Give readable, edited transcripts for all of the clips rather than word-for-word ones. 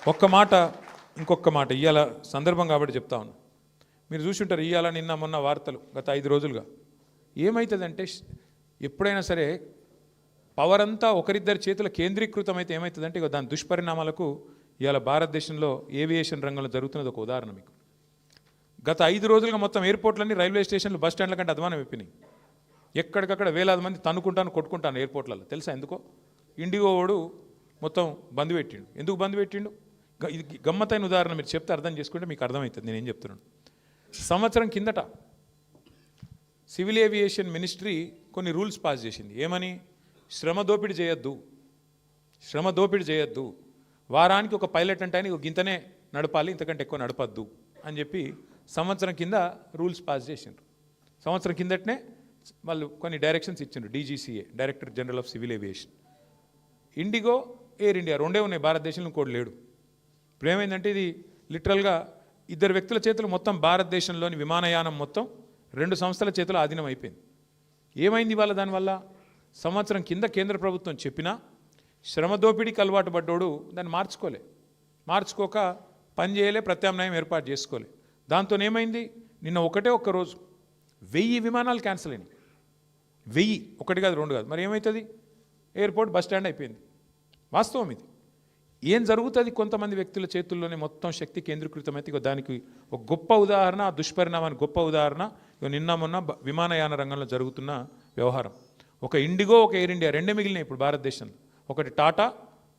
ఒక్క మాట ఇంకొక మాట ఇవాళ సందర్భం కాబట్టి చెప్తా ఉన్నాను. మీరు చూసుంటారు ఇవాళ నిన్న మొన్న వార్తలు గత 5 రోజులుగా ఏమవుతుందంటే ఎప్పుడైనా సరే పవర్ అంతా ఒకరిద్దరి చేతుల కేంద్రీకృతమైతే ఏమవుతుందంటే ఇక దాని దుష్పరిణామాలకు ఇవాళ భారతదేశంలో ఏవియేషన్ రంగంలో జరుగుతున్నది ఒక ఉదాహరణ. మీకు గత 5 రోజులుగా మొత్తం ఎయిర్పోర్ట్లన్నీ రైల్వే స్టేషన్లు బస్ స్టాండ్ల కంటే అధ్వానం అయిపోయినాయి. ఎక్కడికక్కడ వేలాది మంది తన్నుకుంటాను కొట్టుకుంటాను ఎయిర్పోర్ట్లలో. తెలుసా ఎందుకో? ఇండిగో వాడు మొత్తం బంద్ పెట్టిండు. ఎందుకు బంద్ పెట్టిండు? ఇది గమ్మత్తైన ఉదాహరణ. మీరు చెప్తే అర్థం చేసుకుంటే మీకు అర్థమవుతుంది నేనేం చెప్తున్నాను. సంవత్సరం కిందట సివిల్ ఏవియేషన్ మినిస్ట్రీ కొన్ని రూల్స్ పాస్ చేసింది. ఏమని? శ్రమ దోపిడీ చేయొద్దు, వారానికి ఒక పైలట్ అంటే ఆయన గింతనే నడపాలి, ఇంతకంటే ఎక్కువ నడపద్దు అని చెప్పి సంవత్సరం కింద రూల్స్ పాస్ చేసిండ్రు. సంవత్సరం కిందటనే వాళ్ళు కొన్ని డైరెక్షన్స్ ఇచ్చిండ్రు. DGCA, director general of civil aviation. IndiGo, air India రెండే ఉన్నాయి భారతదేశంలో, ఇంకోటి లేడు. ఇప్పుడు ఏమైందంటే ఇది లిటరల్గా 2 వ్యక్తుల చేతులు మొత్తం భారతదేశంలోని విమానయానం మొత్తం 2 సంస్థల చేతులు ఆధీనం అయిపోయింది. ఏమైంది ఇవాళ? దానివల్ల సంవత్సరం కింద కేంద్ర ప్రభుత్వం చెప్పినా శ్రమ దోపిడీకి అలవాటు పడ్డోడు దాన్ని మార్చుకోక పని చేయలే, ప్రత్యామ్నాయం ఏర్పాటు చేసుకోలే. దాంతో ఏమైంది? నిన్న ఒక్క రోజు 1000 విమానాలు క్యాన్సిల్ అయినాయి. 1000, 1 కాదు 2 కాదు. మరి ఏమవుతుంది? ఎయిర్పోర్ట్ బస్ స్టాండ్ అయిపోయింది. వాస్తవం ఇది. ఏం జరుగుతుంది? కొంతమంది వ్యక్తుల చేతుల్లోనే మొత్తం శక్తి కేంద్రీకృతమైతే దానికి ఒక గొప్ప ఉదాహరణ, ఆ దుష్పరిణామానికి గొప్ప ఉదాహరణ నిన్న మొన్న విమానయాన రంగంలో జరుగుతున్న వ్యవహారం. ఒక ఇండిగో, ఒక ఎయిర్ ఇండియా రెండే మిగిలినాయి ఇప్పుడు భారతదేశంలో. ఒకటి టాటా,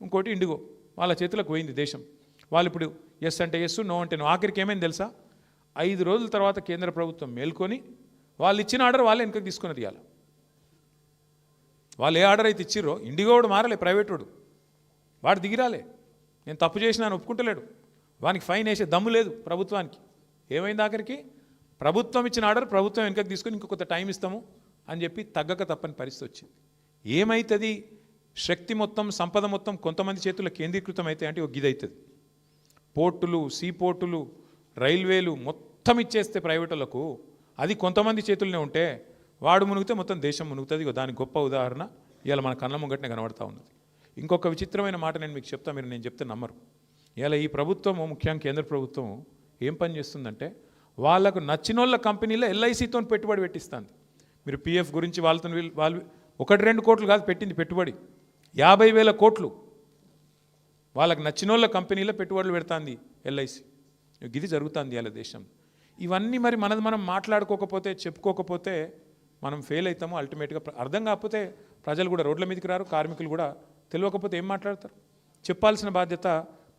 ఇంకోటి ఇండిగో. వాళ్ళ చేతులకు పోయింది దేశం. వాళ్ళు ఇప్పుడు ఎస్ అంటే ఎస్, నో అంటే నో. ఆఖరికి ఏమైంది తెలుసా? 5 రోజుల తర్వాత కేంద్ర ప్రభుత్వం మేల్కొని వాళ్ళు ఇచ్చిన ఆర్డర్ వాళ్ళే వెనకకి తీసుకుని తీయాలి. వాళ్ళు ఏ ఆర్డర్ అయితే ఇచ్చిర్రో, ఇండిగో వాడు మారలే, ప్రైవేట్ వాడు దిగిరాలే. నేను తప్పు చేసినా అని ఒప్పుకుంటలేడు. వానికి ఫైన్ వేసే దమ్ము లేదు ప్రభుత్వానికి. ఏమైంది ఆఖరికి? ప్రభుత్వం ఇచ్చిన ఆర్డర్ ప్రభుత్వం వెనకకి తీసుకొని ఇంకో కొంత టైం ఇస్తాము అని చెప్పి తగ్గక తప్పని పరిస్థితి వచ్చింది. ఏమవుతుంది? శక్తి మొత్తం, సంపద మొత్తం కొంతమంది చేతుల్లో కేంద్రీకృతం అయితే అంటే ఒక గిదవుతుంది. పోర్టులు, సీ పోర్టులు, రైల్వేలు మొత్తం ఇచ్చేస్తే ప్రైవేటులకు, అది కొంతమంది చేతుల్లోనే ఉంటే వాడు మునిగితే మొత్తం దేశం మునుగుతుంది. దానికి గొప్ప ఉదాహరణ ఇవాళ మన కళ్ళ ముంగటనే కనబడతా ఉన్నది. ఇంకొక విచిత్రమైన మాట నేను మీకు చెప్తా, మీరు నేను చెప్తే నమ్మరు. ఇలా ఈ ప్రభుత్వము, ముఖ్యంగా కేంద్ర ప్రభుత్వం ఏం పని చేస్తుందంటే వాళ్ళకు నచ్చినోళ్ళ కంపెనీలో LICతో పెట్టుబడి పెట్టిస్తుంది. మీరు PF గురించి వాళ్ళు 1-2 కోట్లు కాదు పెట్టింది పెట్టుబడి, 50,000 కోట్లు వాళ్ళకు నచ్చినోళ్ళ కంపెనీలో పెట్టుబడులు పెడుతుంది LIC. ఇది జరుగుతుంది ఇలా దేశం. ఇవన్నీ మరి మనం మాట్లాడుకోకపోతే, చెప్పుకోకపోతే మనం ఫెయిల్ అవుతాము. అల్టిమేట్గా అర్థం కాకపోతే ప్రజలు కూడా రోడ్ల మీదకి రారు, కార్మికులు కూడా తెలియకపోతే ఏం మాట్లాడతారు? చెప్పాల్సిన బాధ్యత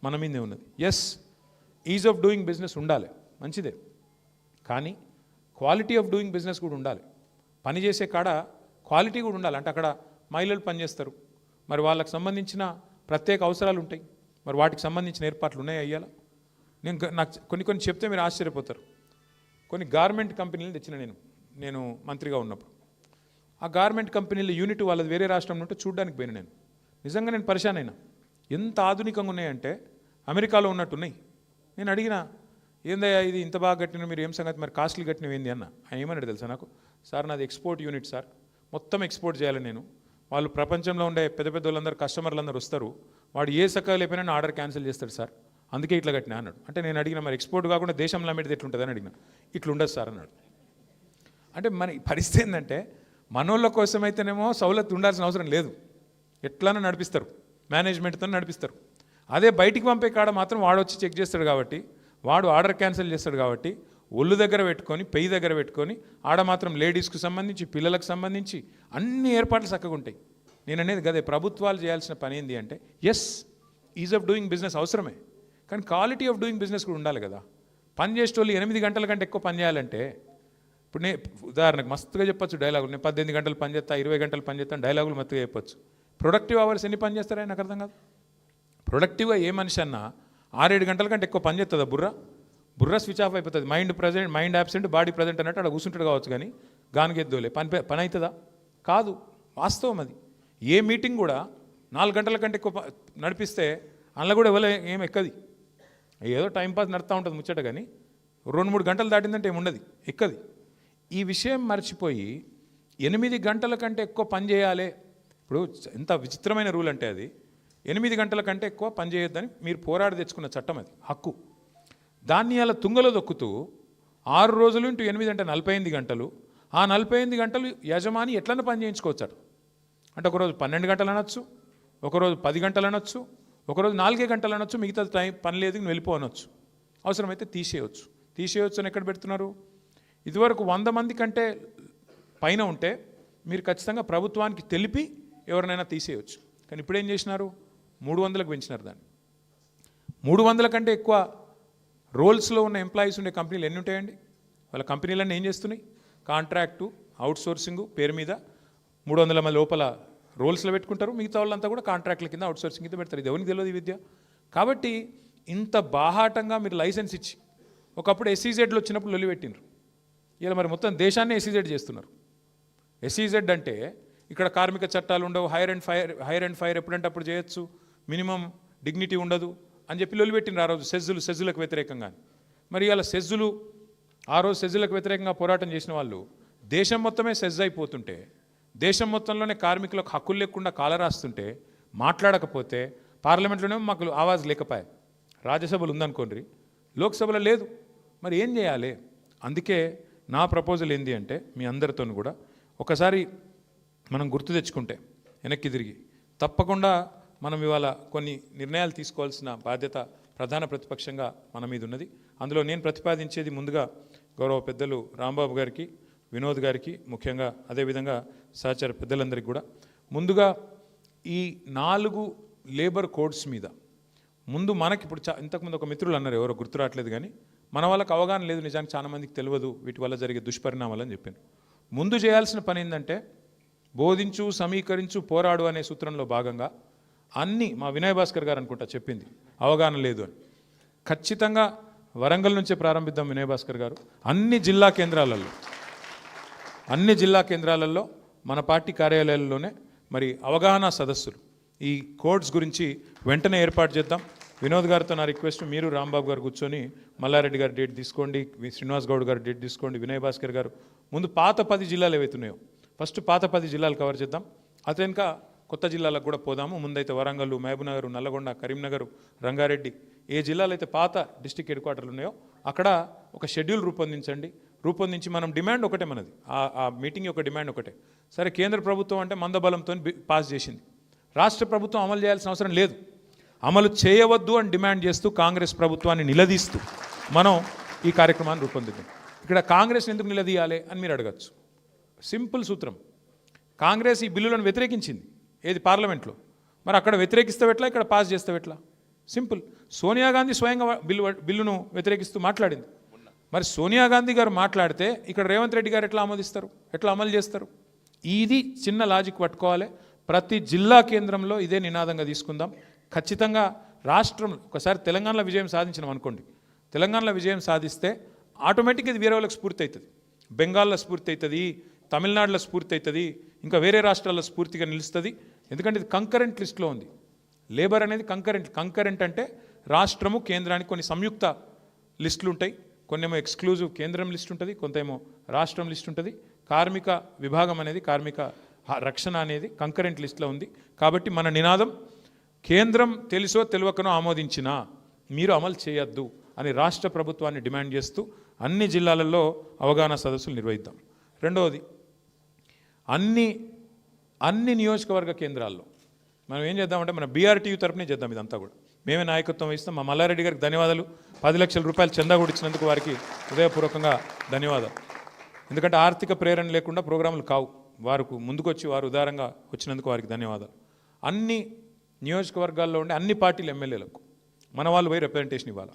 మన మీదే ఉన్నది. Yes, ease of doing business ఉండాలి, మంచిదే. కానీ క్వాలిటీ ఆఫ్ డూయింగ్ బిజినెస్ కూడా ఉండాలి. పని చేసే కాడ క్వాలిటీ కూడా ఉండాలి. అంటే అక్కడ మహిళలు పనిచేస్తారు, మరి వాళ్ళకి సంబంధించిన ప్రత్యేక అవసరాలు ఉంటాయి, మరి వాటికి సంబంధించిన ఏర్పాట్లు ఉన్నాయి అయ్యాల. నాకు కొన్ని చెప్తే మీరు ఆశ్చర్యపోతారు. కొన్ని గార్మెంట్ కంపెనీలు తెచ్చిన నేను మంత్రిగా ఉన్నప్పుడు. ఆ గార్మెంట్ కంపెనీల యూనిట్ వాళ్ళది వేరే రాష్ట్రం నుండి చూడడానికి పోయిన నేను. నిజంగా నేను పరిశాన్ అయినా. ఎంత ఆధునికంగా ఉన్నాయంటే అమెరికాలో ఉన్నట్టున్నాయి. నేను అడిగిన, ఏందయ్యా ఇది ఇంత బాగా కట్టిన, మీరు ఏం సంగతి, మరి కాస్ట్లీ కట్టినవి ఏంది అన్న. ఆయన ఏమన్నాడు తెలుసా నాకు? సార్ నాది ఎక్స్పోర్ట్ యూనిట్ సార్, మొత్తం ఎక్స్పోర్ట్ చేయాలి నేను. వాళ్ళు ప్రపంచంలో ఉండే పెద్ద వాళ్ళందరూ, కస్టమర్లందరూ వస్తారు, వాడు ఏ సకాలు అయిపోయినా ఆర్డర్ క్యాన్సిల్ చేస్తాడు సార్, అందుకే ఇట్లా కట్టినా అన్నాడు. అంటే నేను అడిగిన, మరి ఎక్స్పోర్ట్ కాకుండా దేశంలో అమ్మేది ఎట్లుంటుంది అని అడిగిన. ఇట్లుండదు సార్ అన్నాడు. అంటే మన పరిస్థితి ఏంటంటే మనోళ్ళ కోసమైతేనేమో సౌలత్ ఉండాల్సిన అవసరం లేదు, ఎట్లన్నా నడిపిస్తారు, మేనేజ్మెంట్తో నడిపిస్తారు. అదే బయటికి పంపే కాడ మాత్రం వాడు వచ్చి చెక్ చేస్తాడు కాబట్టి, వాడు ఆర్డర్ క్యాన్సిల్ చేస్తాడు కాబట్టి ఒళ్ళు దగ్గర పెట్టుకొని, పెయ్యి దగ్గర పెట్టుకొని, ఆడ మాత్రం లేడీస్కి సంబంధించి, పిల్లలకు సంబంధించి అన్ని ఏర్పాట్లు చక్కగా ఉంటాయి. నేను అనేది కదే, ప్రభుత్వాలు చేయాల్సిన పని ఏంటి అంటే, yes, ease of doing business అవసరమే, కానీ క్వాలిటీ ఆఫ్ డూయింగ్ బిజినెస్ కూడా ఉండాలి కదా. పని చేసేటోళ్ళు 8 గంటల కంటే ఎక్కువ పని చేయాలంటే, ఇప్పుడు ఉదాహరణకు మస్తుగా చెప్పొచ్చు డైలాగులు, నేను 18 గంటలు పని చేస్తా, 20 గంటలు పని చేస్తాను, డైలాగులు మస్తుగా చెప్పొచ్చు. ప్రొడక్టివ్ అవర్స్ ఎన్ని పని చేస్తారని నాకు అర్థం కాదు. ప్రొడక్టివ్గా ఏ మనిషి అన్నా 6-7 గంటల కంటే ఎక్కువ పని చేస్తుందా? బుర్ర స్విచ్ ఆఫ్ అయిపోతుంది. మైండ్ యాబ్సెంట్, బాడీ ప్రజెంట్ అన్నట్టు అక్కడ కూర్చుంటాడు కావచ్చు, కానీ గానిగెద్దోలే పని అవుతుందా? కాదు. వాస్తవం అది. ఏ మీటింగ్ కూడా 4 గంటల కంటే ఎక్కువ నడిపిస్తే అందులో కూడా ఏం ఎక్కది. ఏదో టైంపాస్ నడుతూ ఉంటుంది ముచ్చట, కానీ 2-3 గంటలు దాటిందంటే ఏముండదు, ఎక్కది. ఈ విషయం మర్చిపోయి 8 గంటల కంటే ఎక్కువ పని చేయాలి. ఇప్పుడు ఎంత విచిత్రమైన రూల్ అంటే అది, 8 గంటల కంటే ఎక్కువ పని చేయొద్దని మీరు పోరాడి తెచ్చుకున్న చట్టం అది, హక్కు. దాన్ని అలా తుంగలో దొక్కుతూ 6 రోజులు ఇంటూ 8 అంటే 48 గంటలు. ఆ 48 గంటలు యజమాని ఎట్లన్నా పని చేయించుకోవచ్చారు. అంటే ఒకరోజు 12 గంటలు అనొచ్చు, ఒకరోజు 10 గంటలు అనొచ్చు, ఒకరోజు 4 గంటలు అనొచ్చు, మిగతా టైం పని లేదు వెళ్ళిపోనొచ్చు, అవసరమైతే తీసేయవచ్చు. తీసేయవచ్చు అని ఎక్కడ పెడుతున్నారు? ఇదివరకు 100 మంది కంటే పైన ఉంటే మీరు ఖచ్చితంగా ప్రభుత్వానికి తెలిపి ఎవరినైనా తీసేయవచ్చు. కానీ ఇప్పుడు ఏం చేసినారు? 300లకు పెంచినారు దాన్ని. 300 కంటే ఎక్కువ రోల్స్లో ఉన్న ఎంప్లాయీస్ ఉండే కంపెనీలు ఎన్ని ఉంటాయండి? వాళ్ళ కంపెనీలన్నీ ఏం చేస్తున్నాయి? కాంట్రాక్టు, అవుట్సోర్సింగ్ పేరు మీద 300 మంది లోపల రోల్స్లో పెట్టుకుంటారు, మిగతా వాళ్ళంతా కూడా కాంట్రాక్ట్ల కింద అవుట్సోర్సింగ్ కింద పెడతారు. ఇది ఎవరికి తెలియదు ఈ విద్య. కాబట్టి ఇంత బాహాటంగా మీరు లైసెన్స్ ఇచ్చి ఒకప్పుడు ఎస్ఈజెడ్లు వచ్చినప్పుడు లొల్లి పెట్టినారు. ఇలా మరి మొత్తం దేశాన్ని ఎస్ఈజెడ్ చేస్తున్నారు. ఎస్ఈజెడ్ అంటే ఇక్కడ కార్మిక చట్టాలు ఉండవు, హైర్ అండ్ ఫైర్ ఎప్పుడంటే అప్పుడు చేయొచ్చు, మినిమం డిగ్నిటీ ఉండదు అని చెప్పి లొల్లి పెట్టినారు ఆ రోజు సెజ్జులకు వ్యతిరేకంగా. మరి ఇలా ఆ రోజు సెజ్జులకు వ్యతిరేకంగా పోరాటం చేసిన వాళ్ళు దేశం మొత్తమే సెజ్ అయిపోతుంటే, దేశం మొత్తంలోనే కార్మికులకు హక్కులు లేకుండా కాలరాస్తుంటే, మాట్లాడకపోతే పార్లమెంట్లోనే మాకు ఆవాజ్ లేకపోయా. రాజ్యసభలు ఉందనుకోండి, లోక్సభలో లేదు. మరి ఏం చేయాలి? అందుకే నా ప్రపోజల్ ఏంది అంటే మీ అందరితో కూడా ఒకసారి మనం గుర్తు తెచ్చుకుంటే వెనక్కి తిరిగి తప్పకుండా మనం ఇవాళ కొన్ని నిర్ణయాలు తీసుకోవాల్సిన బాధ్యత ప్రధాన ప్రతిపక్షంగా మన మీద ఉన్నది. అందులో నేను ప్రతిపాదించేది ముందుగా గౌరవ పెద్దలు రాంబాబు గారికి, వినోద్ గారికి, ముఖ్యంగా అదేవిధంగా సహచర పెద్దలందరికీ కూడా ముందుగా ఈ 4 లేబర్ కోడ్స్ మీద ముందు మనకి ఇప్పుడు ఇంతకుముందు ఒక మిత్రులు అన్నారు, ఎవరో గుర్తు రావట్లేదు, కానీ మన వాళ్ళకి అవగాహన లేదు, నిజానికి చాలా మందికి తెలియదు వీటి వల్ల జరిగే దుష్పరిణామాలు అని చెప్పాను. ముందు చేయాల్సిన పని ఏంటంటే బోధించు, సమీకరించు, పోరాడు అనే సూత్రంలో భాగంగా అన్నీ మా వినయ్ భాస్కర్ గారు అనుకుంటా చెప్పింది, అవగాహన లేదు అని. ఖచ్చితంగా వరంగల్ నుంచే ప్రారంభిద్దాం వినయ్ భాస్కర్ గారు. అన్ని జిల్లా కేంద్రాలలో మన పార్టీ కార్యాలయాల్లోనే మరి అవగాహన సదస్సులు ఈ కోడ్స్ గురించి వెంటనే ఏర్పాటు చేద్దాం. వినోద్ గారితో నా రిక్వెస్ట్, మీరు రాంబాబు గారు కూర్చొని మల్లారెడ్డి గారు డేట్ తీసుకోండి, శ్రీనివాస్ గౌడ్ గారు డేట్ తీసుకోండి, వినయ్ భాస్కర్ గారు ముందు పాత 10 జిల్లాలు ఏవైతున్నాయో ఫస్ట్ పాత 10 జిల్లాలు కవర్ చేద్దాం. అతనిక కొత్త జిల్లాలకు కూడా పోదాము. ముందైతే వరంగల్, మహబూబ్నగర్, నల్లగొండ, కరీంనగర్, రంగారెడ్డి, ఏ జిల్లాలో అయితే పాత డిస్ట్రిక్ట్ హెడ్ క్వార్టర్లు ఉన్నాయో అక్కడ ఒక షెడ్యూల్ రూపొందించి మనం డిమాండ్ ఒకటే, మనది ఆ మీటింగ్ యొక్క డిమాండ్ ఒకటే. సరే, కేంద్ర ప్రభుత్వం అంటే మందబలంతో పాస్ చేసింది, రాష్ట్ర ప్రభుత్వం అమలు చేయాల్సిన అవసరం లేదు, అమలు చేయవద్దు అని డిమాండ్ చేస్తూ కాంగ్రెస్ ప్రభుత్వాన్ని నిలదీస్తూ మనం ఈ కార్యక్రమాన్ని రూపొందిద్దాం. ఇక్కడ కాంగ్రెస్ని ఎందుకు నిలదీయాలి అని మీరు అడగచ్చు. సింపుల్ సూత్రం, కాంగ్రెస్ ఈ బిల్లులను వ్యతిరేకించింది ఏది పార్లమెంట్లో, మరి అక్కడ వ్యతిరేకిస్తే ఎట్లా, ఇక్కడ పాస్ చేస్తే ఎట్లా? సింపుల్. సోనియా గాంధీ స్వయంగా బిల్లును వ్యతిరేకిస్తూ మాట్లాడింది. మరి సోనియా గాంధీ గారు మాట్లాడితే ఇక్కడ రేవంత్ రెడ్డి గారు ఎట్లా ఆమోదిస్తారు, ఎట్లా అమలు చేస్తారు? ఇది చిన్న లాజిక్ పట్టుకోవాలి. ప్రతి జిల్లా కేంద్రంలో ఇదే నినాదంగా తీసుకుందాం. ఖచ్చితంగా రాష్ట్రం ఒకసారి తెలంగాణలో విజయం సాధించినాం అనుకోండి, తెలంగాణలో విజయం సాధిస్తే ఆటోమేటిక్గా ఇది వేరే వాళ్ళకి స్ఫూర్తి అవుతుంది, బెంగాల్లో స్ఫూర్తి అవుతుంది, తమిళనాడులో స్ఫూర్తి అవుతుంది, ఇంకా వేరే రాష్ట్రాల్లో స్ఫూర్తిగా నిలుస్తుంది. ఎందుకంటే ఇది కంకరెంట్ లిస్ట్లో ఉంది. లేబర్ అనేది కంకరెంట్ అంటే రాష్ట్రము కేంద్రానికి కొన్ని సంయుక్త లిస్టులు ఉంటాయి, కొన్నేమో ఎక్స్క్లూజివ్ కేంద్రం లిస్ట్ ఉంటుంది, కొంతేమో రాష్ట్రం లిస్ట్ ఉంటుంది. కార్మిక విభాగం అనేది, కార్మిక రక్షణ అనేది కంకరెంట్ లిస్ట్లో ఉంది. కాబట్టి మన నినాదం, కేంద్రం తెలుసో తెలియకనో ఆమోదించినా మీరు అమలు చేయొద్దు అని రాష్ట్ర ప్రభుత్వాన్ని డిమాండ్ చేస్తూ అన్ని జిల్లాలలో అవగాహన సదస్సులు నిర్వహిద్దాం. రెండవది, అన్ని నియోజకవర్గ కేంద్రాల్లో మనం ఏం చేద్దామంటే మన బీఆర్టీయూ తరపునే చేద్దాం. ఇదంతా కూడా మేమే నాయకత్వం వహిస్తాం. మా మల్లారెడ్డి గారికి ధన్యవాదాలు. 10 లక్షల రూపాయలు చందా కూడా ఇచ్చినందుకు వారికి హృదయపూర్వకంగా ధన్యవాదాలు. ఎందుకంటే ఆర్థిక ప్రేరణ లేకుండా ప్రోగ్రాములు కావు. వారికి ముందుకొచ్చి వారు ఉదారంగా వచ్చినందుకు వారికి ధన్యవాదాలు. అన్ని నియోజకవర్గాల్లో ఉండే అన్ని పార్టీల ఎమ్మెల్యేలకు మన వాళ్ళు పోయి రిప్రజెంటేషన్ ఇవ్వాలి.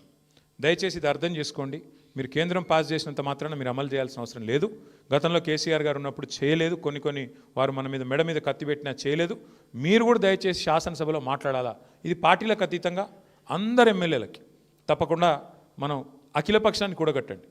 దయచేసి ఇది అర్థం చేసుకోండి. మీరు కేంద్రం పాస్ చేసినంత మాత్రాన మీరు అమలు చేయాల్సిన అవసరం లేదు. గతంలో కేసీఆర్ గారు ఉన్నప్పుడు చేయలేదు, కొన్ని వారు మన మీద మెడ మీద కత్తి పెట్టినా చేయలేదు. మీరు కూడా దయచేసి శాసనసభలో మాట్లాడాలా. ఇది పార్టీలకు అతీతంగా అందరు ఎమ్మెల్యేలకి తప్పకుండా మనం అఖిలపక్షాన్ని కూడగట్టండి.